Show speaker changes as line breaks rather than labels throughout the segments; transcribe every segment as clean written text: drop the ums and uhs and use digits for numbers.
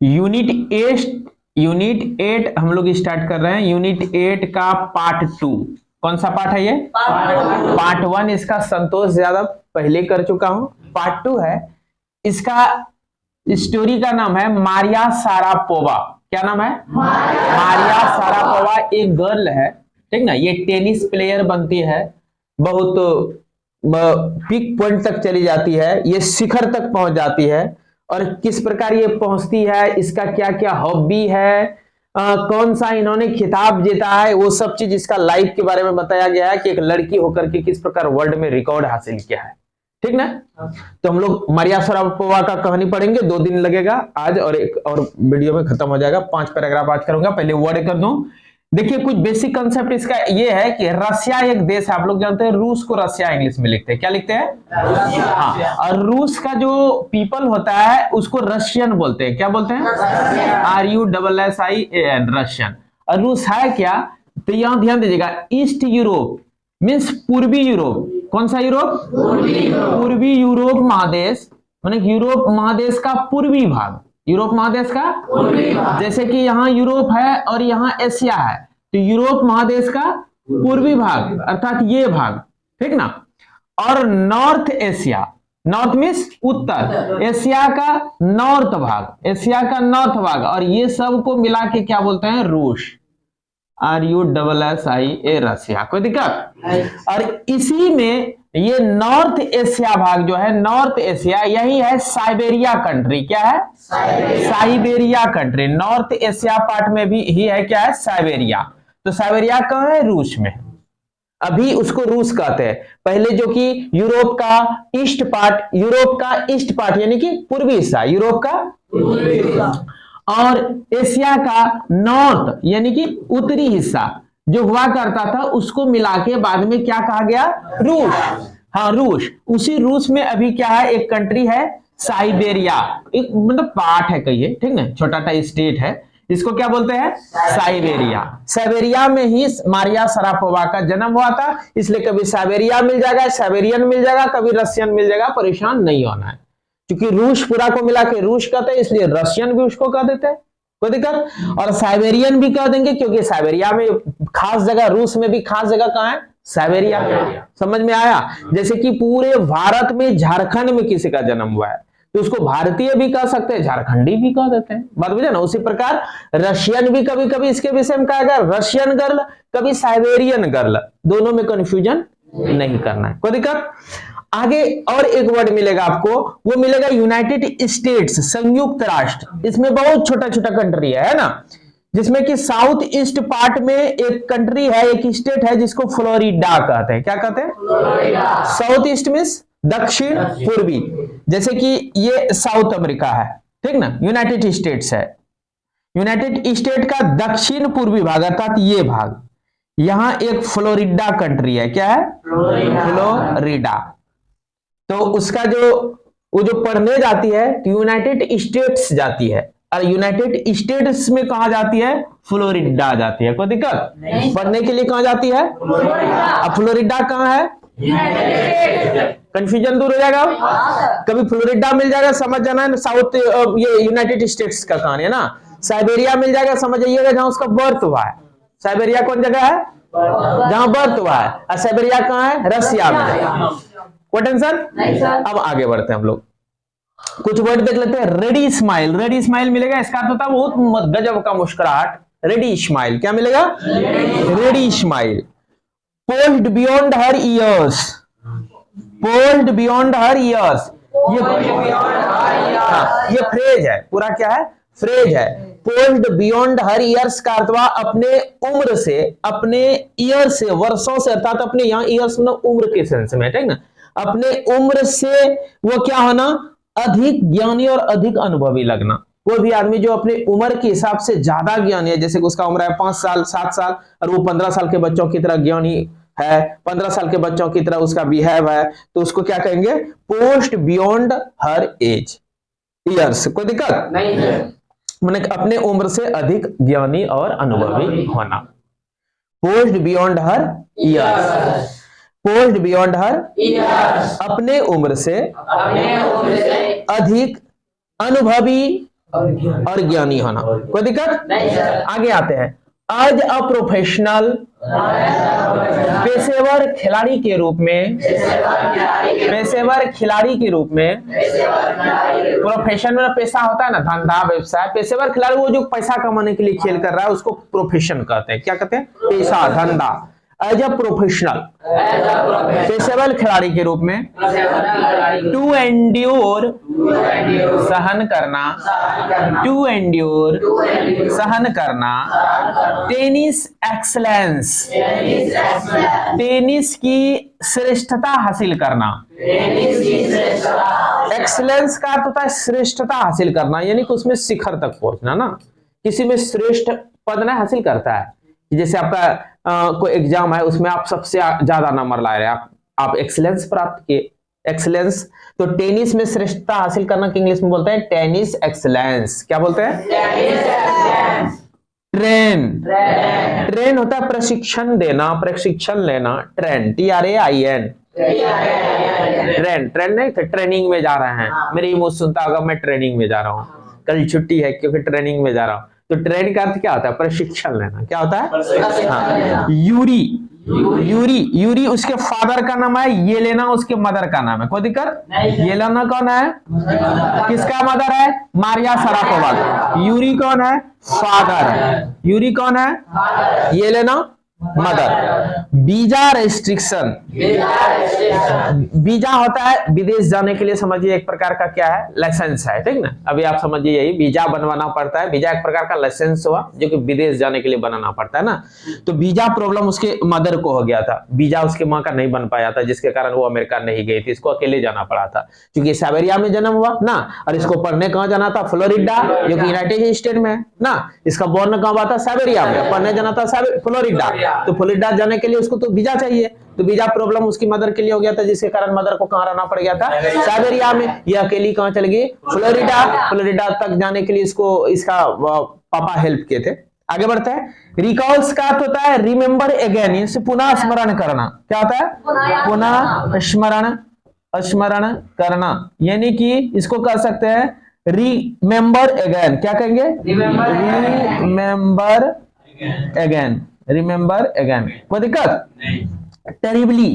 Unit 8 हम लोग start कर रहे हैं। यूनिट 8 का पार्ट 2। कौन सा पार्ट है ये? पार्ट 1 इसका संतोष यादव पहले कर चुका हूं। पार्ट 2 है इसका। स्टोरी का नाम है मारिया सारापोवा। क्या नाम है? मारिया सारापोवा एक गर्ल है, ठीक ना। ये टेनिस प्लेयर बनती है, बहुत पीक पॉइंट तक चली जाती है, ये शिखर तक पहुंच जाती है। और किस प्रकार ये पहुंचती है, इसका क्या क्या हॉबी है, कौन सा इन्होंने खिताब जीता है, वो सब चीज इसका लाइफ के बारे में बताया गया है कि एक लड़की होकर के किस प्रकार वर्ल्ड में रिकॉर्ड हासिल किया है, ठीक ना। तो हम लोग मारिया सारापोवा का कहानी पढ़ेंगे, 2 दिन लगेगा आज, और एक और वीडियो में खत्म हो जाएगा। 5 पैराग्राफ आज करूंगा। पहले वर्ड कर दूं। देखिए कुछ बेसिक कंसेप्ट इसका ये है कि रसिया एक देश है, आप लोग जानते हैं। रूस को रसिया इंग्लिश में लिखते हैं, क्या लिखते हैं? हाँ। और रूस का जो पीपल होता है उसको रशियन बोलते हैं। क्या बोलते हैं? RUSSIAN, Russian. और रूस है क्या, तो यहां ध्यान दीजिएगा, ईस्ट यूरोप मीन्स पूर्वी यूरोप। कौन सा यूरोप? पूर्वी यूरोप महादेश, माने यूरोप महादेश का पूर्वी भाग। यूरोप महादेश का पूर्वी भाग, जैसे कि यहाँ यूरोप है और यहाँ एशिया है, तो यूरोप महादेश का पूर्वी भाग अर्थात ये भाग, ठीक ना। और नॉर्थ एशिया, नॉर्थ मीन्स उत्तर, एशिया का नॉर्थ भाग, एशिया का नॉर्थ भाग, और ये सब को मिला के क्या बोलते हैं? रूस। RUSSIA, रसिया। कोई दिक्कत? और इसी में ये नॉर्थ एशिया भाग जो है, नॉर्थ एशिया, यही है साइबेरिया कंट्री। क्या है? Siberia country. North Asia part में भी ही है, क्या है? साइबेरिया। तो साइबेरिया कहाँ है? रूस में। अभी उसको रूस कहते हैं। पहले जो कि यूरोप का ईस्ट पार्ट यानी कि पूर्वी हिस्सा, यूरोप का पूर्वी हिस्सा, और एशिया का नॉर्थ यानी कि उत्तरी हिस्सा जो हुआ करता था, उसको मिला के बाद में क्या कहा गया? रूस। हाँ, रूस। उसी रूस में अभी क्या है? एक कंट्री है साइबेरिया, एक मतलब पार्ट है कहिए, ठीक ना, छोटा सा स्टेट है। इसको क्या बोलते हैं? साइबेरिया। साइबेरिया में ही मारिया सारापोवा का जन्म हुआ था, इसलिए कभी साइबेरिया मिल जाएगा, साइबेरियन मिल जाएगा, कभी रशियन मिल जाएगा, परेशान नहीं होना है। क्योंकि रूस पूरा को मिला के रूस कहते हैं, इसलिए रशियन भी उसको कह देते हैं, कोई दिक्कत। और साइबेरियन भी कह देंगे क्योंकि साइबेरिया में खास जगह, रूस में भी खास जगह कहां है? साइबेरिया। समझ में आया? जैसे कि पूरे भारत में झारखंड में किसी का जन्म हुआ है तो उसको भारतीय भी कह सकते हैं, झारखंडी भी कह देते हैं, बात बुझे ना। उसी प्रकार रशियन भी कभी कभी इसके विषय में कहा गया, रशियन गर्ल, कभी साइबेरियन गर्ल, दोनों में कंफ्यूजन नहीं करना है, कोई दिक्कत। आगे और एक वर्ड मिलेगा आपको, वो मिलेगा यूनाइटेड स्टेट्स, संयुक्त राष्ट्र। इसमें बहुत छोटा छोटा कंट्री है ना, जिसमें कि साउथ ईस्ट पार्ट में एक कंट्री है, एक स्टेट है जिसको फ्लोरिडा कहते हैं। क्या कहते हैं? फ्लोरिडा। साउथ ईस्ट मींस दक्षिण पूर्वी, जैसे कि ये साउथ अमेरिका है, ठीक ना, यूनाइटेड स्टेट्स है। यूनाइटेड स्टेट का दक्षिण पूर्वी भाग अर्थात ये भाग, यहां एक फ्लोरिडा कंट्री है। क्या है? फ्लोरिडा। तो उसका वो जो पढ़ने जाती है यूनाइटेड स्टेट्स जाती है, और यूनाइटेड स्टेट्स में कहा जाती है? फ्लोरिडा जाती है। कोई दिक्कत? पढ़ने के लिए कहां जाती है? अब फ्लोरिडा कहां है? कंफ्यूजन दूर हो जाएगा। कभी फ्लोरिडा मिल जाएगा, समझ जाना है साउथ, ये यूनाइटेड स्टेट्स का कहानी है ना। साइबेरिया मिल जाएगा, समझ जाइएगा जहां उसका बर्थ हुआ है। साइबेरिया कौन जगह है? जहां बर्थ हुआ है। और साइबेरिया कहां है? रसिया में। कोई टेंशन? अब आगे बढ़ते हैं हम लोग, कुछ वर्ड देख लेते हैं। Ready smile. रेडी स्माइल मिलेगा, इसका अर्थ होता है बहुत गजब का मुस्कुराहट। Ready smile. क्या मिलेगा? Ready smile. Polled beyond her years. Polled beyond her years, ये फ्रेज है पूरा। क्या है? फ्रेज है। पोल्ड बियॉन्ड हर ईयर्स का अर्थ अपने उम्र से, अपने ईयर से, वर्षों से, अर्थात अपने यहाँ ईयर्स में उम्र के सेंस में, ठीक ना, अपने उम्र से वो क्या होना? अधिक ज्ञानी और अधिक अनुभवी लगना। कोई भी आदमी जो अपने उम्र के हिसाब से ज्यादा ज्ञानी है, जैसे कि उसका उम्र है 5 साल 7 साल और वो 15 साल के बच्चों की तरह ज्ञानी है, 15 साल के बच्चों की तरह उसका बिहेव है, तो उसको क्या कहेंगे? Post beyond her age years. कोई दिक्कत नहीं है, मैंने अपने उम्र से अधिक ज्ञानी और अनुभवी होना। पोस्ट बियॉन्ड हर ईयर्स। पोस्ट बियॉन्ड हर ईयर्स, अपने उम्र से अधिक अनुभवी और ज्ञानी होना। कोई दिक्कत नहीं सर। आगे आते हैं। एज अ प्रोफेशनल, पेशेवर खिलाड़ी के रूप में, पेशेवर खिलाड़ी के रूप में, प्रोफेशन में पेशा होता है ना, धंधा व्यवसाय। पेशेवर खिलाड़ी वो जो पैसा कमाने के लिए खेल कर रहा है उसको प्रोफेशन कहते हैं। क्या कहते हैं? पेशा, धंधा। एज अ प्रोफेशनल, पेशेवर खिलाड़ी के रूप में, टू एंड्योर, सहन करना, टू एंड्योर, सहन करना, टेनिस एक्सलेंस, टेनिस की श्रेष्ठता हासिल करना। एक्सलेंस का अर्थ होता है श्रेष्ठता हासिल करना, यानी कि उसमें शिखर तक पहुंचना ना। किसी में श्रेष्ठ पद ना हासिल करता है, जैसे आपका कोई एग्जाम है उसमें आप सबसे ज्यादा नंबर ला रहे हैं, आप एक्सीलेंस प्राप्त किए, एक्सीलेंस। तो टेनिस में श्रेष्ठता हासिल करना की इंग्लिश में बोलते हैं टेनिस एक्सीलेंस। क्या बोलते हैं? ट्रेन, ट्रेन होता है प्रशिक्षण देना, प्रशिक्षण लेना। ट्रेन, TRAIN, ट्रेन, ट्रेन नहीं थे, ट्रेनिंग में जा रहे हैं। मेरी मुंह सुनता होगा मैं ट्रेनिंग में जा रहा हूँ, कल छुट्टी है क्योंकि ट्रेनिंग में जा रहा हूँ। तो ट्रेन का अर्थ क्या होता है? प्रशिक्षण लेना। क्या होता है? हाँ। यूरी, यूरी, यूरी उसके फादर का नाम है, ये लेना उसके मदर का नाम है। कोई दिक्कत? ये लेना कौन है? किसका मदर है? मारिया शरापोवा। यूरी कौन है? फादर है। यूरी कौन है? ये लेना मदर। वीजा रेस्ट्रिक्शन, वीजा होता है विदेश जाने के लिए, समझिए एक प्रकार का क्या है? लाइसेंस है, ठीक ना। अभी आप समझिए यही वीजा बनवाना पड़ता है। वीजा एक प्रकार का लाइसेंस हुआ जो कि विदेश जाने के लिए बनाना पड़ता है ना। तो वीजा प्रॉब्लम उसके मदर को हो गया था, वीजा उसके माँ का नहीं बन पाया था, जिसके कारण वो अमेरिका नहीं गई थी, इसको अकेले जाना पड़ा था क्योंकि साइबेरिया में जन्म हुआ ना। और इसको पढ़ने कहाँ जाना था? फ्लोरिडा, जो कि यूनाइटेड स्टेट में है ना। इसका बॉर्न कहाँ हुआ था? साइबेरिया में। पढ़ने जाना था फ्लोरिडा, तो फ्लोरिडा जाने के लिए उसको तो वीजा चाहिए, तो वीजा प्रॉब्लम उसकी मदर के लिए हो गया था, जिसके कारण मदर को कहां रहना पड़ गया था? साइबेरिया में। यह अकेली कहां चल गई? फ्लोरिडा। फ्लोरिडा तक जाने के लिए इसको इसका पापा हेल्प किए थे। आगे बढ़ते हैं। रिकॉल्स का अर्थ होता है रिमेंबर अगेन, इसे पुनः स्मरण करना। क्या होता है? पुनः स्मरण, स्मरण करना, यानी कि इसको कह सकते हैं रिमेंबर अगेन। क्या कहेंगे? Remember again, remember again. कोई दिक्कत? टेरिबली,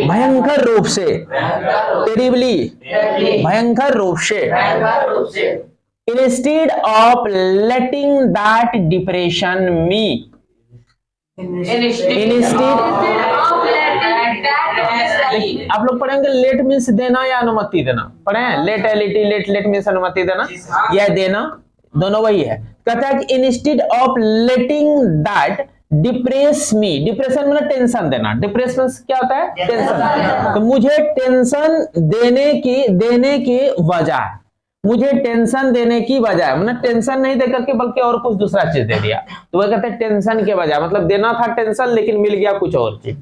भयंकर रूप से, टेरिबली, भयंकर रूप से। Instead of letting that depression me, आप लोग पढ़ेंगे लेट मीन्स देना या अनुमति देना। पढ़े? लेट है, लेट, लेट मीन्स अनुमति देना या देना, दोनों वही है। कहता है कि instead of letting that depress me, depression मतलब टेंशन देना। डिप्रेशन क्या होता है? टेंशन। तो मुझे टेंशन देने की वजह, मुझे टेंशन देने की बजाय, मतलब टेंशन नहीं देकर के बल्कि और कुछ दूसरा चीज दे दिया, तो वह कहते हैं टेंशन के बजाय, मतलब देना था टेंशन लेकिन मिल गया कुछ और चीज।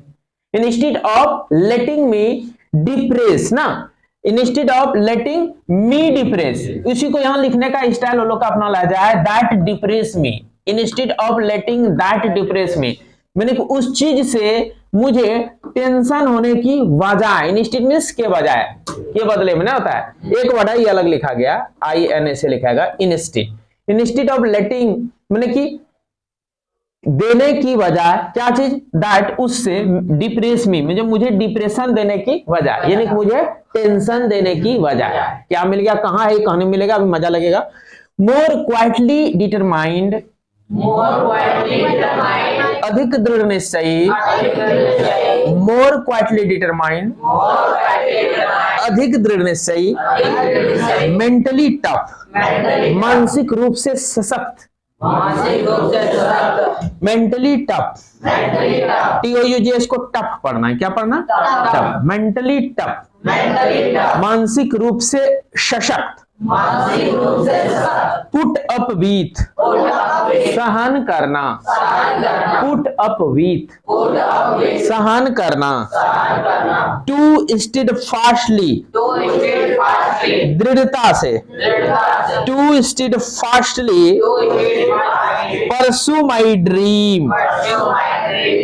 Instead of letting me depress ना, instead of letting me depress, उसी को यहां लिखने का स्टाइल वो लोग का अपना लहजा है, that depress me. Instead of letting that depress me, मैंने उस चीज से मुझे टेंशन होने की वजह, इंस्टेड मींस के बजाय, के बदले में ना होता है। एक वर्ड है ये अलग लिखा गया, IN से लिखा गया इंस्टेड। इंस्टेड ऑफ लेटिंग मैंने कि देने की वजह, क्या चीज? दैट, उससे, डिप्रेस मी मुझे डिप्रेशन देने की वजह, यानी कि मुझे टेंशन देने की वजह। क्या मिल गया? कहां है? कहानी मिलेगा, अभी मजा लगेगा। मोर क्वाइटली डिटरमाइंड, अधिक दृढ़ निश्चयी, मोर क्वाइटली डिटरमाइंड, अधिक दृढ़ निश्चयी, मेंटली टफ, मानसिक रूप से सशक्त, मेंटली टफ, TOUGH को टफ पढ़ना है। क्या पढ़ना? टफ। मेंटली टफ, मानसिक रूप से सशक्त, पुट अप विथ, सहन करना, पुट अप विथ, सहन करना, टू स्टेड फास्टली, दृढ़ता से, to steadfastly, pursue my dream,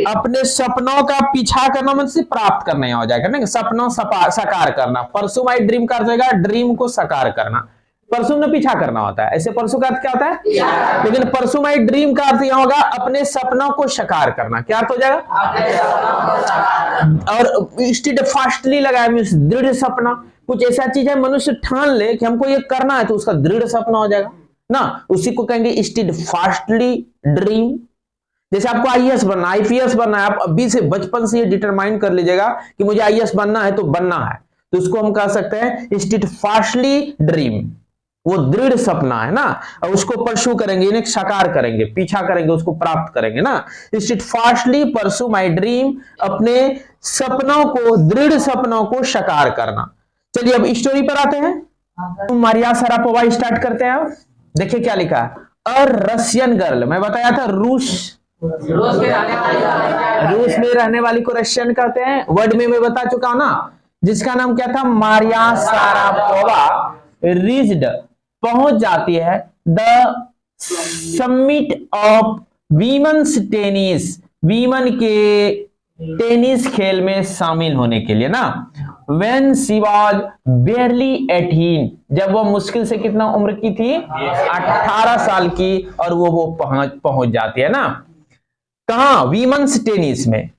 अपने सपनों का पीछा करना, मतलब से प्राप्त करना हो जाएगा ना, सपनों साकार करना। परसू माई ड्रीम कर देगा, ड्रीम को साकार करना। परसू में पीछा करना होता है, ऐसे परसू का अर्थ क्या होता है? लेकिन परसू माई ड्रीम का अर्थ यह होगा अपने सपनों को साकार करना। क्या अर्थ हो जाएगा? और स्टेड फास्टली लगाया मीन्स दृढ़ सपना, कुछ ऐसा चीज है मनुष्य ठान ले कि हमको ये करना है तो उसका दृढ़ सपना हो जाएगा ना, उसी को कहेंगे स्टेड फास्टली ड्रीम। जैसे आपको आईएएस बनना, आईपीएस बनना है, आप अभी से बचपन से ये डिटरमाइन कर लीजिएगा कि मुझे आईएएस बनना है तो बनना है, तो उसको हम कह सकते हैं स्टेड फास्टली ड्रीम, वो दृढ़ सपना है ना, और उसको परसू करेंगे, इन्हें साकार करेंगे, पीछा करेंगे, उसको प्राप्त करेंगे ना। Steadfastly pursue my dream, अपने सपनों को, दृढ़ सपनों को साकार करना। चलिए अब स्टोरी पर आते हैं। मारिया शारापोवा स्टार्ट करते हैं। अब देखिए क्या लिखा है, अ रशियन गर्ल, मैं बताया था रूस में रहने वाली को रशियन कहते हैं, वर्ड में मैं बता चुका हूं ना, जिसका नाम क्या था, मारिया शारापोवा, रीच्ड, पहुंच जाती है, the summit of women's tennis, women के टेनिस खेल में शामिल होने के लिए ना। When she was barely 18, जब वो मुश्किल से कितना उम्र की थी, 18 साल की, और वो पहुंच जाती है ना कहा, वीमेंस टेनिस में।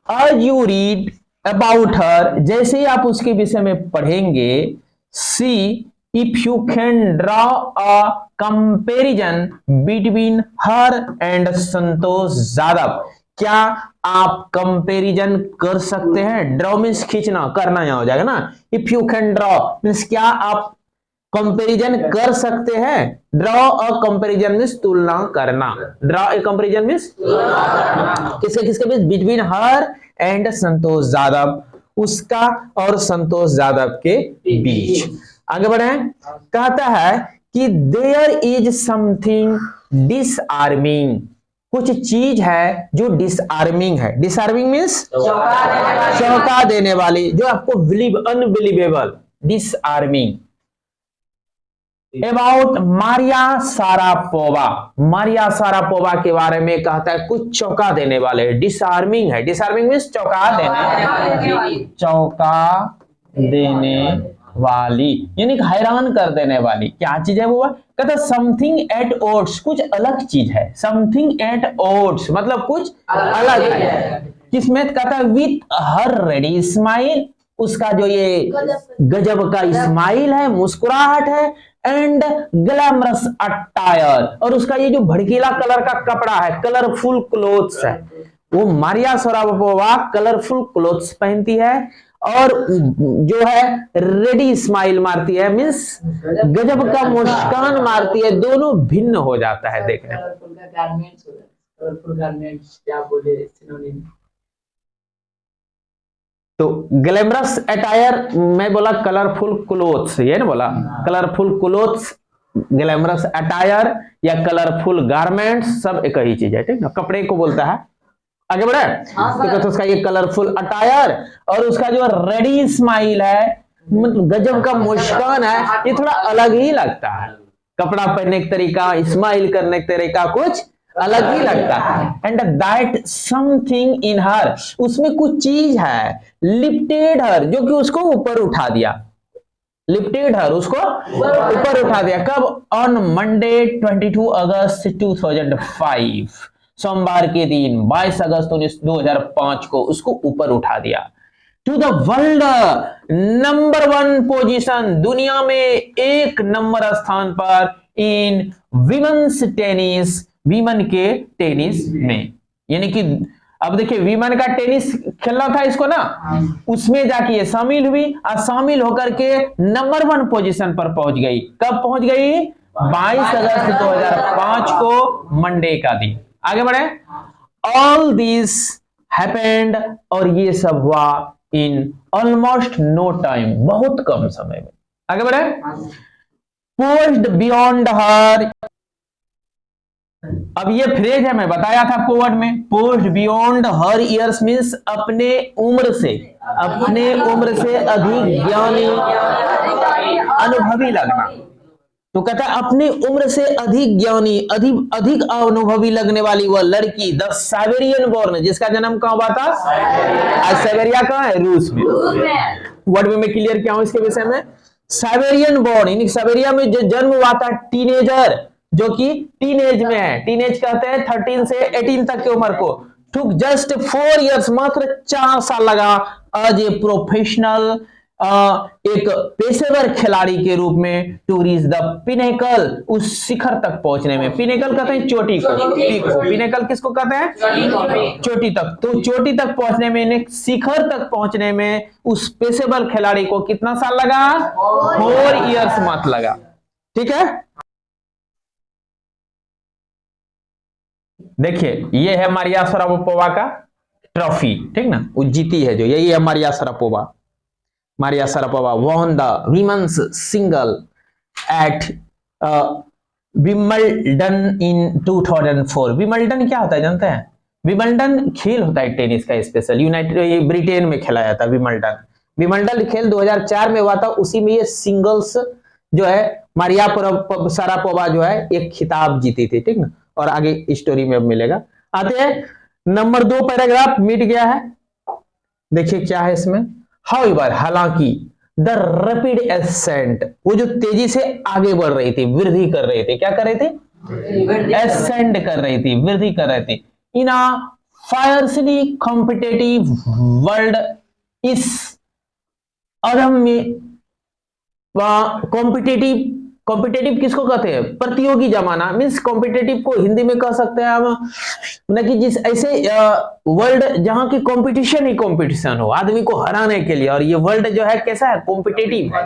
As you read about her, जैसे ही आप उसके विषय में पढ़ेंगे, see if you can draw a comparison between her and Santosh Jadhav, क्या आप कंपैरिजन कर सकते हैं? ड्रॉ मीन्स खींचना, करना यहां हो जाएगा ना। If you can draw means क्या आप कंपैरिजन कर सकते हैं? ड्रॉ अ कंपैरिजन मीन्स तुलना करना, ड्रॉ ए कंपैरिजन मीन्स किसके किसके बीच, between her and Santosh Jadhav, उसका और संतोष जाधव के बीच। आगे बढ़े, कहता है कि देयर इज समथिंग डिसआर्मिंग, कुछ चीज है जो डिसआर्मिंग है। डिसआर्मिंग मीन्स चौंका देने वाली, जो आपको unbelievable, disarming. About Maria Sharapova, Maria Sharapova के बारे में कहता है कुछ चौंका देने वाले, डिसआर्मिंग है। डिसआर्मिंग मीन्स चौंका देने वाली, यानी हैरान कर देने वाली। क्या चीज है वो? कहता समथिंग एट ओड्स, कुछ अलग चीज है। समथिंग एट ओड्स मतलब कुछ अलग है। किसमें? कहता विथ हर रेडी स्माइल, उसका जो ये गजब का स्माइल है, मुस्कुराहट है, एंड ग्लैमरस अटायर, और उसका ये जो भड़कीला कलर का कपड़ा है, कलरफुल क्लोथ्स है। वो मारिया शारापोवा कलरफुल क्लोथ्स पहनती है और जो है रेडी स्माइल मारती है, मीन्स गजब का मुस्कान मारती है, दोनों भिन्न हो जाता है देखने में। तो ग्लैमरस अटायर, मैं बोला कलरफुल क्लोथ्स, ये ना बोला कलरफुल क्लोथ्स, ग्लैमरस अटायर या कलरफुल गारमेंट्स, सब एक ही चीज है, ठीक ना, कपड़े को बोलता है। आगे बढ़े, तो उसका ये कलरफुल अटायर और उसका जो रेडी स्माइल है, मतलब गजब का मुस्कान है, ये थोड़ा अलग ही लगता है। कपड़ा पहनने का तरीका, स्माइल करने का तरीका कुछ अलग ही लगता है। एंड दैट समथिंग इन हर, उसमें कुछ चीज है, लिफ्टेड हर, जो कि उसको ऊपर उठा दिया। लिफ्टेड हर, उसको ऊपर उठा दिया। कब? ऑन मंडे 22 अगस्त 2005, सोमवार के दिन 22 अगस्त 2005 को उसको ऊपर उठा दिया। To the world number 1 position, दुनिया में 1 नंबर स्थान पर, इन विमेंस टेनिस, वीमन के टेनिस में। यानी कि अब देखिए वीमन का टेनिस खेलना था इसको ना, उसमें जाके ये शामिल हुई और शामिल होकर के नंबर 1 पोजीशन पर पहुंच गई। कब पहुंच गई? 22 अगस्त 2005 को, मंडे का दिन। आगे बढ़े, ऑल दिस हैपेंड, और ये सब हुआ इन ऑलमोस्ट नो टाइम, बहुत कम समय में। आगे बढ़े, पोस्ट बियॉन्ड हर, अब ये फ्रेज है, मैं बताया था आपको वर्ड में, पोस्ट बियॉन्ड हर ईयर्स मीन्स अपने उम्र से अधिक ज्ञानी, अनुभवी लगना। तो कहता है अपनी उम्र से अधिक ज्ञानी, अधिक अनुभवी लगने वाली वह लड़की, द साइबेरियन बॉर्न, जिसका जन्म कहां हुआ था? आज साइबेरिया कहां है? रूस में। वर्ड में मैं क्लियर किया हूं इसके विषय में। साइबेरियन बॉर्न, यानी साइबेरिया में जो जन्म हुआ था टीनेजर, जो कि टीनेज में है, टीनेज कहते हैं 13 से 18 तक की उम्र को, टुक जस्ट 4 इयर्स, मात्र 4 साल लगा एज ए प्रोफेशनल, एक पेशेवर खिलाड़ी के रूप में, टू रीच द पिनेकल, उस शिखर तक पहुंचने में। पिनेकल कहते हैं चोटी को, पीक को, पिनेकल किसको कहते हैं? चोटी तक। तो चोटी तक पहुंचने में, शिखर तक पहुंचने में उस पेशेवर खिलाड़ी को कितना साल लगा? 4 इयर्स मत लगा। ठीक है, देखिए ये है मारिया शरापोवा का ट्रॉफी, ठीक ना, वो जीती है जो, यही है Maria Sharapova. Maria Sharapova won the women's single at Wimbledon in 2004। Wimbledon क्या होता है जानते हैं? विंबलडन खेल होता है टेनिस का स्पेशल, यूनाइटेड ब्रिटेन में खेला जाता है विंबलडन। विंबलडन खेल 2004 में हुआ था, उसी में ये सिंगल्स जो है मारिया शरापोवा जो है एक खिताब जीती थी, ठीक ना। और आगे स्टोरी में अब मिलेगा। आते हैं नंबर 2 पैराग्राफ मिट गया है, देखिए क्या है इसमें। हाउएवर, हालांकि, द रैपिड एसेंट, वो जो तेजी से आगे बढ़ रही थी, वृद्धि कर रही थी, क्या कर रही थी? एसेंड कर रही थी, वृद्धि कर रही थी। इन अ फायरसली कॉम्पिटेटिव वर्ल्ड, इस अदम्य कॉम्पिटेटिव किसको कहते हैं? प्रतियोगी जमाना, मीन्स कॉम्पिटेटिव को हिंदी में कह सकते हैं हम, न कि जिस ऐसे वर्ल्ड जहां की कंपटीशन ही कंपटीशन हो, आदमी को हराने के लिए। और ये वर्ल्ड जो है कैसा है? कॉम्पिटेटिव है।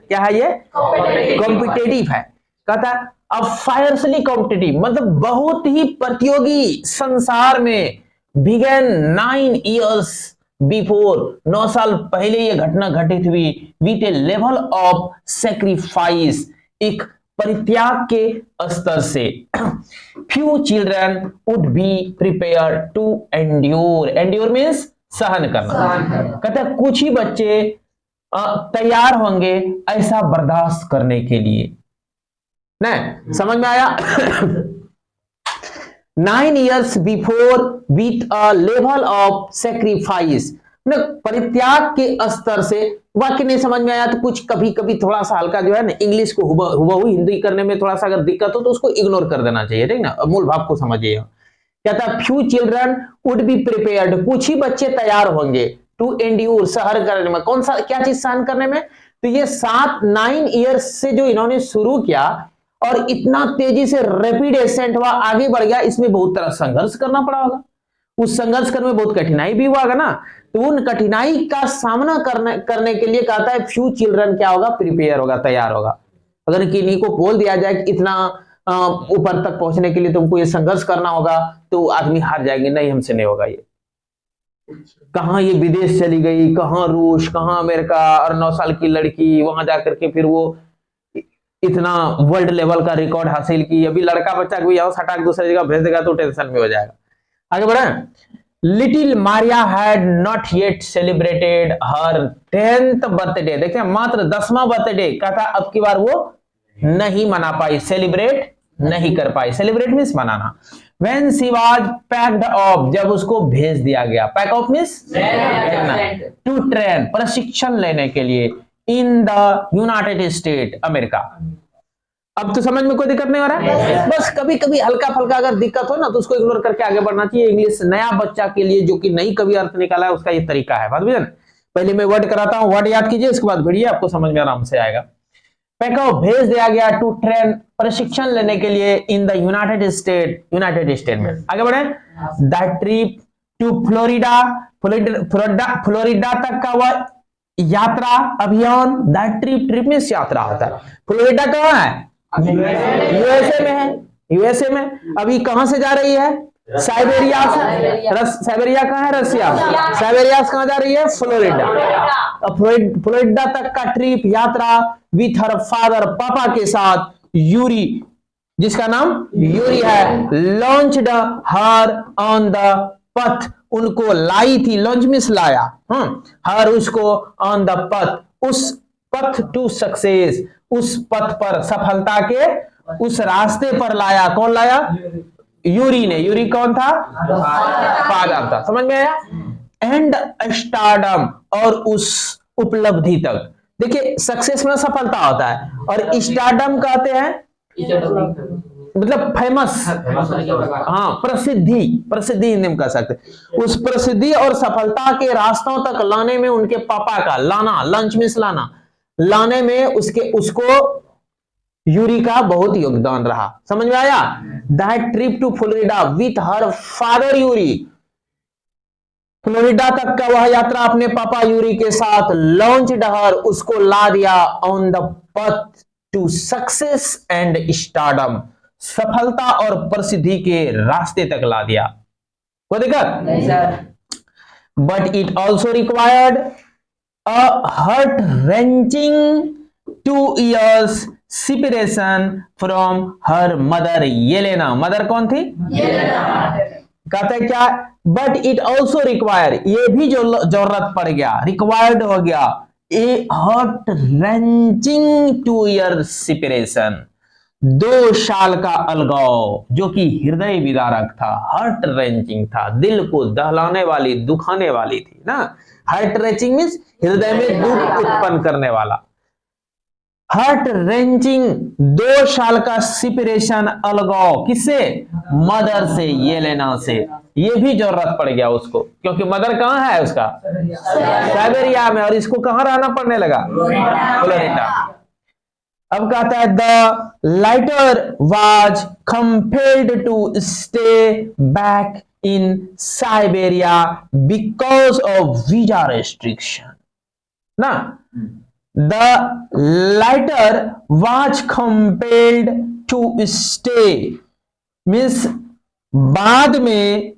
क्या है ये? कॉम्पिटेटिव है। कहता है अब फायरसली कॉम्पिटेटिव, मतलब बहुत ही प्रतियोगी संसार में, बिगेन 9 इयर्स बिफोर, 9 साल पहले ये घटना घटित हुई, with a level of sacrifice, एक परित्याग के स्तर से। Few children would be prepare to endure, endure means सहन करना। कहते हैं कुछ ही बच्चे तैयार होंगे ऐसा बर्दाश्त करने के लिए। नहीं समझ में आया? 9 years before with a level of sacrifice, परित्याग के स्तर से। वाक्य नहीं समझ में आया तो कुछ कभी कभी थोड़ा सा हल्का जो है ना, इंग्लिश को हुबहू हिंदी करने में थोड़ा सा अगर दिक्कत हो तो उसको इग्नोर कर देना चाहिए, ठीक ना। मूल भाव को समझिए। कहता है few children would be prepared, कुछ ही बच्चे तैयार होंगे, टू एंड्यूर, सहन करने में। कौन सा, क्या चीज सहन करने में? तो ये 9 ईयर्स से जो इन्होंने शुरू किया और इतना तेजी से रैपिड एसेंट हुआ, आगे बढ़ गया, इसमें बहुत तरह संघर्ष करना पड़ा होगा। उस संघर्ष करने में बहुत कठिनाई भी हुआ ना, तो उन कठिनाई का सामना करने के लिए कहता है फ्यू चिल्ड्रन क्या होगा? प्रिपेयर होगा, तैयार होगा। अगर किन्हीं को बोल दिया जाए कि इतना ऊपर तक पहुंचने के लिए तुमको ये संघर्ष करना होगा, तो आदमी हार जाएंगे, नहीं हमसे नहीं होगा ये। कहां ये विदेश चली गई, कहां रूस, कहां अमेरिका, और 9 साल की लड़की वहां जाकर के फिर वो इतना वर्ल्ड लेवल का रिकॉर्ड हासिल की। अभी लड़का बच्चा को यहाँ हटा के दूसरी जगह भेज देगा तो टेंशन में हो जाएगा। आगे बढ़े। Little Maria had not yet celebrated her 10th birthday, देखिए मात्र 10वां बर्थडे का था, अब की बार वो नहीं मना पाई, सेलिब्रेट नहीं कर पाई। सेलिब्रेट मीन्स मनाना। When she was packed up, जब उसको भेज दिया गया, pack off means to train, प्रशिक्षण लेने के लिए, in the United State, America. अब तो समझ में कोई दिक्कत नहीं हो रहा है? बस कभी कभी हल्का फल्का अगर दिक्कत हो ना तो उसको इग्नोर करके आगे बढ़ना चाहिए। इंग्लिश नया बच्चा के लिए जो कि नई कभी अर्थ निकाला है, उसका ये तरीका है। बात बुझे? पहले मैं वर्ड कराता हूं, वर्ड याद कीजिए, इसके बाद भिड़िए, आपको समझ में आराम से आएगा। पैकअप, भेज दिया गया, टू ट्रेन, प्रशिक्षण लेने के लिए, इन द यूनाइटेड स्टेट में। आगे बढ़े। The trip to Florida, Florida तक का वह यात्रा अभियान, दैट ट्रिप में यात्रा होता है। फ्लोरिडा कहाँ है? यूएसए में है, यूएसए में। अभी कहां से जा रही है? साइबेरिया से। साइबेरिया कहाँ है? रसिया। साइबेरिया से कहां जा रही है? फ्लोरिडा। फ्लोरिडा तक का ट्रिप, यात्रा, विथ हर फादर, पापा के साथ, यूरी, जिसका नाम यूरी है, लॉन्च्ड हर ऑन द पथ, उनको लाई थी, लॉन्च मींस लाया, हर उसको, ऑन द पथ, उस पथ टू सक्सेस, उस पथ पर, सफलता के उस रास्ते पर लाया। कौन लाया? यूरी ने। यूरी कौन था? फादर था। समझ में आया? एंड स्टारडम, और उस उपलब्धि तक, देखिए सक्सेस में सफलता होता है, और स्टारडम कहते हैं मतलब फेमस, हाँ प्रसिद्धि, प्रसिद्धि हिंदी में कह सकते हैं। उस प्रसिद्धि और सफलता के रास्तों तक लाने में उनके पापा का, लाना लंच मिस लाना, लाने में उसको यूरी का बहुत योगदान रहा। समझ में आया? That trip to Florida with her father Yuri, Florida तक का वह यात्रा अपने पापा यूरी के साथ लॉन्च डहर उसको ला दिया on the path to success and stardom, सफलता और प्रसिद्धि के रास्ते तक ला दिया। कोई दिक्कत नहीं sir. But it also required a heart wrenching 2 years separation from her mother Yelena. Mother कौन थी? कहते हैं क्या? बट इट ऑल्सो रिक्वायर, ये भी जो जरूरत पड़ गया, रिक्वायर्ड हो गया, ए हार्ट रेंचिंग 2 years सेपरेशन, 2 साल का अलगाव जो कि हृदय विदारक था, हार्ट रेंचिंग था, दिल को दहलाने वाली, दुखाने वाली थी ना। हार्ट रेंचिंग मींस हृदय में दुख उत्पन्न करने वाला। हार्ट रेंचिंग 2 साल का सेपरेशन, अलगाव, किससे? मदर से, येलेना से। ये भी जरूरत पड़ गया उसको, क्योंकि मदर कहाँ है उसका? साइबेरिया में, और इसको कहाँ रहना पड़ने लगा? फ्लोरिडा। अब कहता है the lighter was compelled to stay back in Siberia because of visa restriction ना। The lighter was compelled to stay means बाद में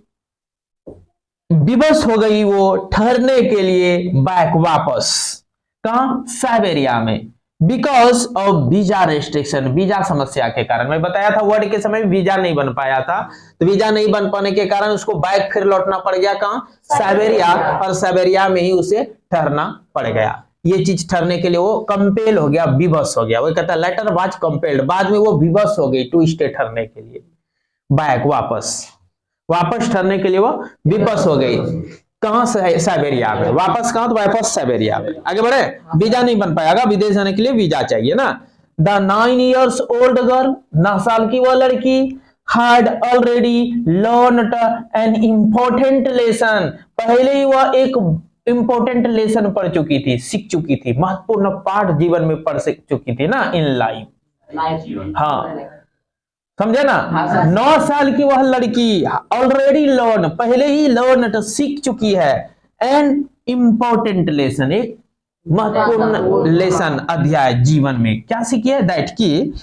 विवश हो गई वो ठहरने के लिए बैक, वापस कहां? साइबेरिया में, because of visa restriction, visa समस्या के कारण। मैं बताया था वर्ड के समय वीजा नहीं बन पाया था, तो वीजा नहीं बन पाने के कारण उसको बैक फिर लौटना पड़ गया कहां? साइबेरिया, और साइबेरिया में ही उसे ठहरना पड़ गया। ये चीज ठहरने के लिए वो कंपेल हो गया, विवश हो गया। वो कहता है लेटर वाज कंपेल्ड, बाद में वो विवश हो गई टू स्टे, ठहरने के लिए, बैक, वापस ठहरने के लिए वो विवश हो गई। कहां से? साइबेरिया में। वापस कहां? तो वापस साइबेरिया में। आगे बढ़े। वीजा नहीं बन पाएगा, विदेश जाने के लिए वीजा चाहिए ना। द 9 years old गर्ल, 9 साल की वह लड़की, had already learned an important lesson, पहले ही वह एक इंपॉर्टेंट लेसन पढ़ चुकी थी, सीख चुकी थी, महत्वपूर्ण पाठ जीवन में पढ़ चुकी थी ना, इन लाइफ। हाँ समझे ना। 9 साल की वह लड़की ऑलरेडी लर्न, पहले ही लर्न, सीख चुकी है, एन इंपॉर्टेंट लेसन, एक महत्वपूर्ण लेसन, अध्याय जीवन में। क्या सीखी है? दैट की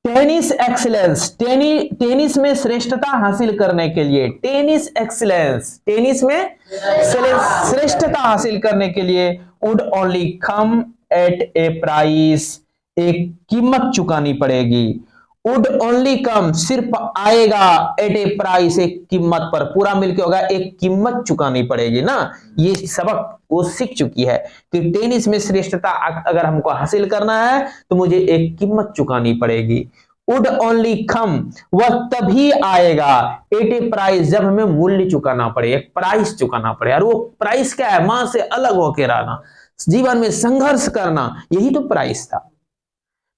टेनिस एक्सीलेंस, टेनिस में श्रेष्ठता हासिल करने के लिए, टेनिस एक्सीलेंस, टेनिस में श्रेष्ठता हासिल करने के लिए would only come at a price, एक कीमत चुकानी पड़ेगी। वुड ओनली कम, सिर्फ आएगा, एट ए प्राइस, एक कीमत पर, पूरा मिलके होगा, एक कीमत चुकानी पड़ेगी ना। ये सबक वो सीख चुकी है कि टेनिस में श्रेष्ठता अगर हमको हासिल करना है तो मुझे एक कीमत चुकानी पड़ेगी। वुड ओनली कम, वह तभी आएगा, एट ए प्राइस, जब हमें मूल्य चुकाना पड़े, एक प्राइस चुकाना पड़े। और वो प्राइस क्या है? मां से अलग होकर रहना, जीवन में संघर्ष करना, यही तो प्राइस था।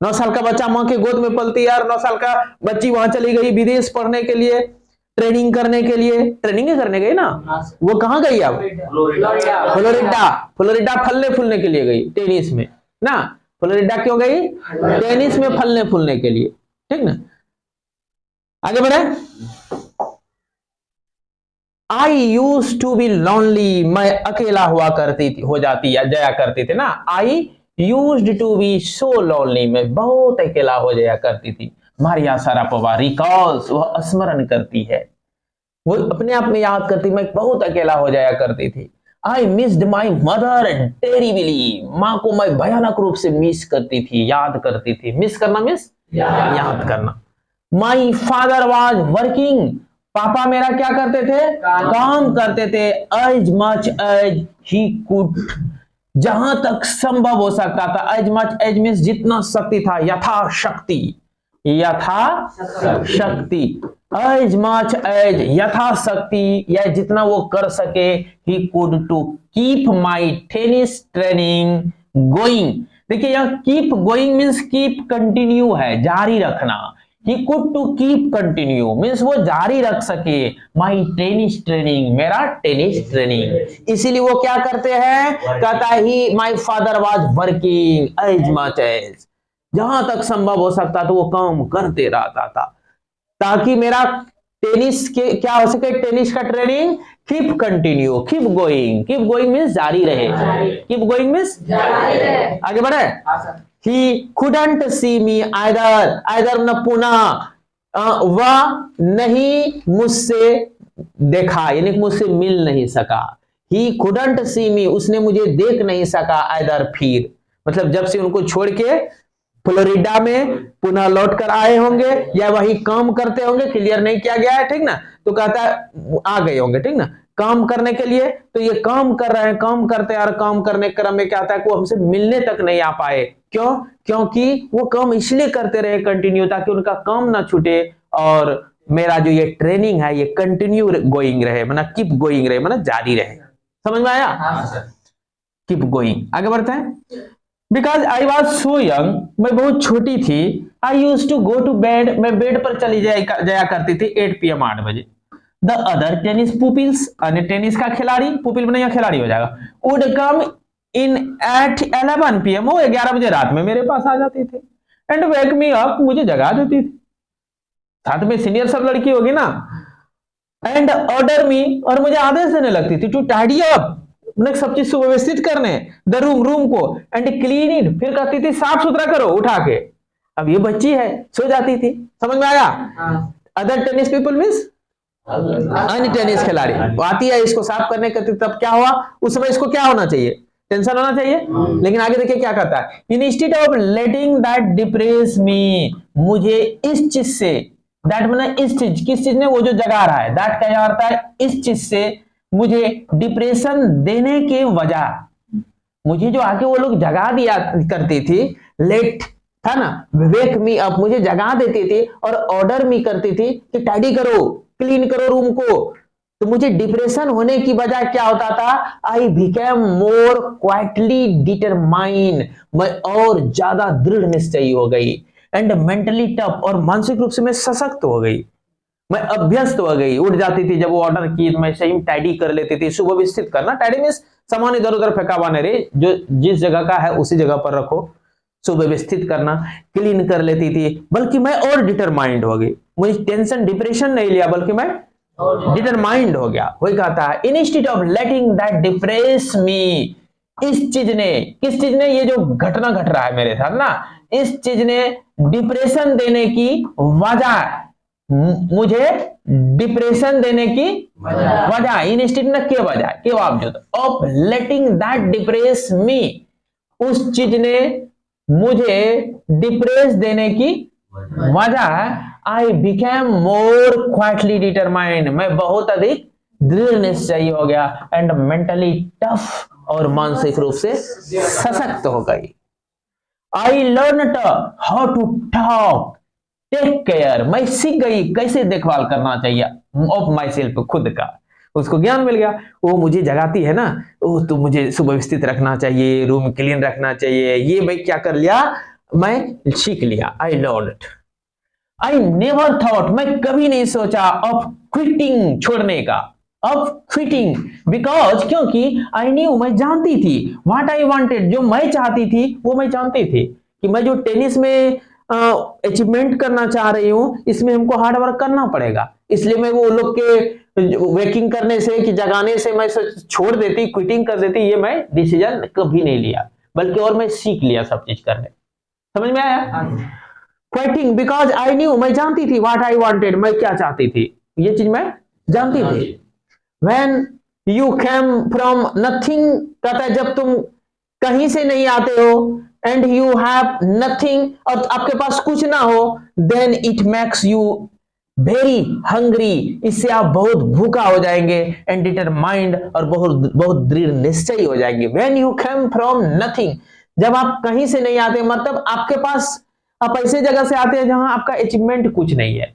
9 साल का बच्चा मां के गोद में पलती है, और 9 साल का बच्ची वहां चली गई विदेश पढ़ने के लिए, ट्रेनिंग करने के लिए, ट्रेनिंग करने गई ना। वो कहां गई? अब फ्लोरिडा, फ्लोरिडा फलने फूलने के लिए गई, टेनिस में ना। फ्लोरिडा क्यों गई? टेनिस में फलने फूलने के लिए, ठीक ना। आगे बढ़े। आई यूज टू बी लोनली, मैं अकेला हुआ करती थी, हो जाती या जाया करती थी ना। I used to be so lonely, मैं बहुत अकेला हो जाया करती थी। मारिया शारापोवा रिकॉल्स, वह स्मरण करती है, वो अपने आप में याद करती, मैं बहुत अकेला हो जाया करती थी। I missed my mother terribly, माँ को मैं भयानक रूप से मिस करती थी, याद करती थी। मिस करना मीन्स याद करना। माई फादर वाज वर्किंग, पापा मेरा क्या करते थे? काम करते थे। As much as he could, जहां तक संभव हो सकता था। एज मच एज मीन्स जितना शक्ति था, यथाशक्ति, यथाशक्ति, एज मच एज यथाशक्ति, या जितना वो कर सके। ही could to keep my tennis training going. देखिए यह keep going means keep continue है, जारी रखना। He could to keep continue means वो जारी रख सके माई टेनिस ट्रेनिंग, मेरा टेनिस ट्रेनिंग। इसीलिए वो क्या करते हैं, कहता ही my father was working as much as, जहां तक संभव हो सकता तो वो काम करते रहता था ताकि मेरा टेनिस के क्या हो सके, टेनिस का training keep continue. Keep going means जारी रहे, कीप गोइंग मीन्स जारी रहे, आगे बढ़े। ही couldn't see me either न पुनः वह नहीं मुझसे देखा, यानी मुझसे मिल नहीं सका। ही couldn't see me, उसने मुझे देख नहीं सका either, फिर मतलब जब से उनको छोड़ के फ्लोरिडा में पुनः लौट कर आए होंगे या वही काम करते होंगे, क्लियर नहीं किया गया है, ठीक ना। तो कहता है आ गए होंगे, ठीक ना, काम करने के लिए। तो ये काम कर रहे हैं, काम करते हैं, और काम करने के क्रम में क्या होता है, वो हमसे मिलने तक नहीं आ पाए। क्यों? क्योंकि वो काम इसलिए करते रहे कंटिन्यू, ताकि उनका काम ना छूटे और मेरा जो ये ट्रेनिंग है ये कंटिन्यू गोइंग रहे, मतलब कीप गोइंग रहे, मतलब जारी रहे। समझ में आया? Keep going. आगे बढ़ते हैं। Because I was so young, मैं बहुत छोटी थी। I used to go to bed, मैं बेड पर चली जाया करती थी 8 PM 8 बजे। द अदर टेनिस पुपिल्स, अन्य टेनिस का खिलाड़ी, पुपिल बने या खिलाड़ी हो जाएगा, would come in at 11 PM, वो 11 बजे रात में मेरे पास आ जाती थी। एंड वेक मी अप, मुझे जगा देती थी। साथ में सीनियर सब लड़की होगी ना। एंड ऑर्डर मी, और मुझे आदेश देने लगती थी टू टाइडी अप, सब चीज सुव्यवस्थित करने, द रूम को, एंड क्लीन इट, फिर कहती थी साफ सुथरा करो उठा के। अब ये बच्ची है, सो जाती थी। समझ में आया? अदर टेनिस पीपल मीन्स अन्य टेनिस खिलाड़ी, आती है इसको साफ करने के। तब क्या हुआ उस समय, इसको क्या होना चाहिए, टेंशन होना चाहिए। लेकिन आगे देखिए क्या कहता है, instead of letting that depress me, मुझे इस चीज से, दैट माने इस चीज, किस चीज ने, वो जो जगा रहा है, दैट का अर्थ है इस चीज से मुझे डिप्रेशन देने के वजह, मुझे जो आके वो लोग जगा दिया करती थी, लेट था ना, वेक मी अप, मुझे जगा देती थी और ऑर्डर मी करती थी कि टाइडी करो, क्लीन करो रूम को। तो मुझे डिप्रेशन होने की वजह क्या होता था, I became more quietly determined, मैं और ज्यादा दृढ़ निश्चयी हो गई। एंड मेंटली टफ, और मानसिक रूप से मैं सशक्त हो गई, मैं अभ्यस्त हो गई। उठ जाती थी जब वो ऑर्डर की, मैं सही टाइडी कर लेती थी। सुव्यवस्थित करना, टाइडी मींस सामान इधर उधर फेंका नहीं रे, जो जिस जगह का है उसी जगह पर रखो। सुव्यवस्थित करना, क्लीन कर लेती थी। बल्कि मैं और डिटरमाइंड हो गई, मुझे टेंशन डिप्रेशन नहीं लिया, बल्कि मैं डिटरमाइंड हो गया। वही कहता है instead of letting that depress me, इस चीज ने, किस चीज ने, ये जो घटना घट रहा है मेरे साथ ना, इस चीज ने डिप्रेशन देने की वजह, मुझे डिप्रेशन देने की वजह, इंस्टेड न के वजह, के बावजूद, ऑफ लेटिंग दैट डिप्रेस मी, उस चीज ने मुझे डिप्रेस देने की वजह, I became more quietly determined, मैं बहुत अधिक दृढ़ निश्चयी हो गया। एंड मेंटली टफ, और मानसिक रूप से सशक्त हो गई। I learn how to talk, take care, मैं सीख गई कैसे देखभाल करना चाहिए ऑफ माई सेल्फ, खुद का। उसको ज्ञान मिल गया। वो मुझे जगाती है ना, वो तो मुझे सुव्यवस्थित रखना चाहिए, रूम क्लीन रखना चाहिए, ये मैं क्या कर लिया, मैं सीख लिया। I learn it. I never thought, मैं कभी नहीं सोचा, ऑफ क्विटिंग, छोड़ने का, ऑफ क्विटिंग, बिकॉज, क्योंकि आई न्यू, मैं जानती थी, व्हाट आई वांटेड, जो मैं चाहती थी वो मैं जानती थी, कि मैं जो टेनिस में अचीवमेंट करना चाह रही हूं, इसमें हमको हार्ड वर्क करना पड़ेगा। इसलिए मैं वो लोग के वेकिंग करने से, कि जगाने से मैं छोड़ देती, क्विटिंग कर देती, ये मैं डिसीजन कभी नहीं लिया, बल्कि और मैं सीख लिया सब चीज करने। समझ में आया? क्विटिंग बिकॉज आई न्यू, मैं जानती थी, व्हाट आई वांटेड, मैं क्या चाहती थी, ये चीज मैं जानती थी। When you came from nothing, कहता है जब तुम कहीं से नहीं आते हो, and you have nothing, और आपके पास कुछ ना हो, then it makes you very hungry, इससे आप बहुत भूखा हो जाएंगे, and determined, और बहुत दृढ़ निश्चयी हो जाएंगे। When you came from nothing, जब आप कहीं से नहीं आते, मतलब आपके पास, आप ऐसे जगह से आते हैं जहां आपका अचीवमेंट कुछ नहीं है,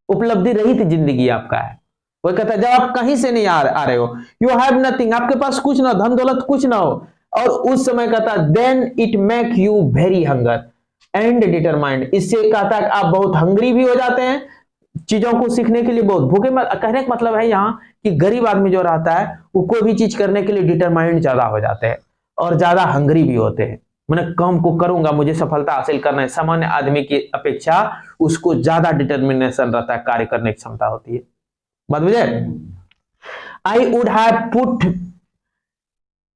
उपलब्धि रहित जिंदगी आपका है। वो कहता है जब आप कहीं से नहीं आ रहे हो, यू हैव नथिंग, आपके पास कुछ ना, धन दौलत कुछ ना हो, और उस समय कहता then it make you very hunger and determined, इससे कहता है आप बहुत हंग्री भी हो जाते हैं, चीजों को सीखने के लिए बहुत भूखे। कहने का मतलब है यहाँ कि गरीब आदमी जो रहता है वो कोई भी चीज करने के लिए डिटरमाइंड ज्यादा हो जाते हैं और ज्यादा हंग्री भी होते हैं। मैंने काम को करूंगा, मुझे सफलता हासिल करना है। सामान्य आदमी की अपेक्षा उसको ज्यादा डिटर्मिनेशन रहता है, कार्य करने की क्षमता होती है। बात बुझे? आई वुड हैव पुट,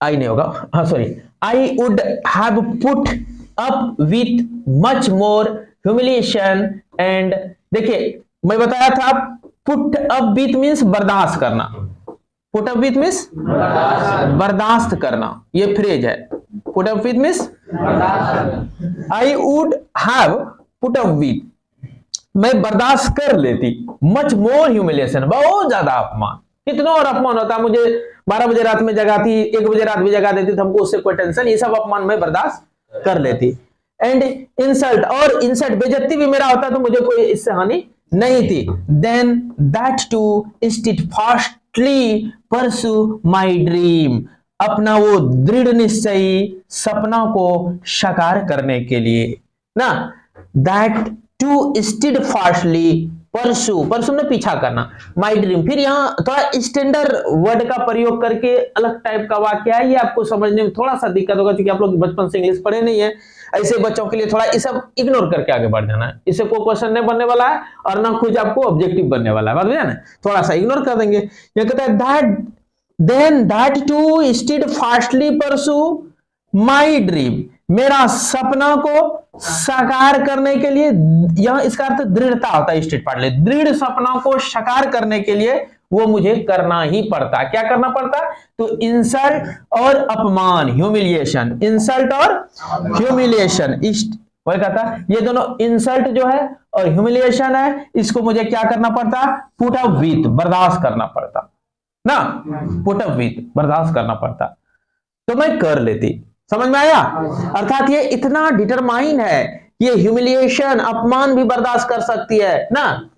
आई नहीं होगा, हाँ sorry, I would have put up with much more humiliation and, देखिए मैं बताया था पुट अप विथ मीन्स बर्दाश्त करना, पुट अप विथ मीन्स बर्दाश्त करना, ये फ्रेज है। Put up with means I would have put up with, मैं बर्दाश्त कर लेती, मच मोर ह्यूमिलिएशन, बहुत ज्यादा अपमान, कितना और अपमान होता है, मुझे 12 बजे रात में जगाती, 1 बजे रात भी जगा देती, हमको उससे कोई टेंशन, ये सब अपमान मैं बर्दाश्त कर लेती। एंड इंसल्ट, और इंसल्ट बेइज्जती भी मेरा होता तो मुझे कोई इससे हानि नहीं थी। Then that to steadfastly pursue my dream, अपना वो दृढ़ निश्चयी सपना को साकार करने के लिए ना, दैट टू स्टीडफास्टली परसू, परसू में पीछा करना, माय ड्रीम। फिर यहाँ थोड़ा स्टैंडर्ड वर्ड का प्रयोग करके अलग टाइप का वाक्य है, ये आपको समझने में थोड़ा सा दिक्कत होगा क्योंकि आप लोग बचपन से इंग्लिश पढ़े नहीं है। ऐसे बच्चों के लिए थोड़ा ये सब इग्नोर करके आगे बढ़ जाना है, इससे कोई क्वेश्चन नहीं बनने वाला है और ना कुछ आपको ऑब्जेक्टिव बनने वाला है, बात बुझा ना, थोड़ा सा इग्नोर कर देंगे। ये कहता है that then that to steadfastly pursue my dream, मेरा सपना को साकार करने के लिए, यह इसका अर्थ दृढ़ता होता है, स्टीडफास्टली, दृढ़ सपना को साकार करने के लिए वो मुझे करना ही पड़ता। क्या करना पड़ता? तो इंसल्ट और अपमान, ह्यूमिलिएशन, इंसल्ट और ह्यूमिलिएशन, वही कहता ये दोनों इंसल्ट जो है और ह्यूमिलिएशन है, इसको मुझे क्या करना पड़ता? पुट अप विथ, बर्दाश्त करना पड़ता ना, पुट अप विथ, बर्दाश्त करना पड़ता, तो मैं कर लेती। समझ में आया? अर्थात ये इतना डिटरमाइन है, ये ह्यूमिलिएशन, अपमान भी बर्दाश्त कर सकती है ना,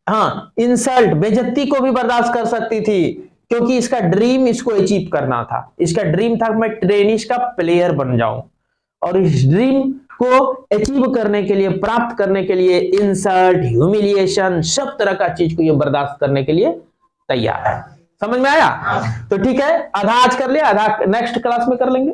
हाँ, इंसल्ट, बेइज्जती को भी बर्दाश्त कर सकती थी, क्योंकि इसका ड्रीम इसको अचीव करना था। इसका ड्रीम था मैं टेनिस का प्लेयर बन जाऊं, और इस ड्रीम को अचीव करने के लिए, प्राप्त करने के लिए इंसल्ट, ह्यूमिलिएशन, सब तरह का चीज को ये बर्दाश्त करने के लिए तैयार है। समझ में आया? तो ठीक है, आधा आज कर लिया, आधा नेक्स्ट क्लास में कर लेंगे।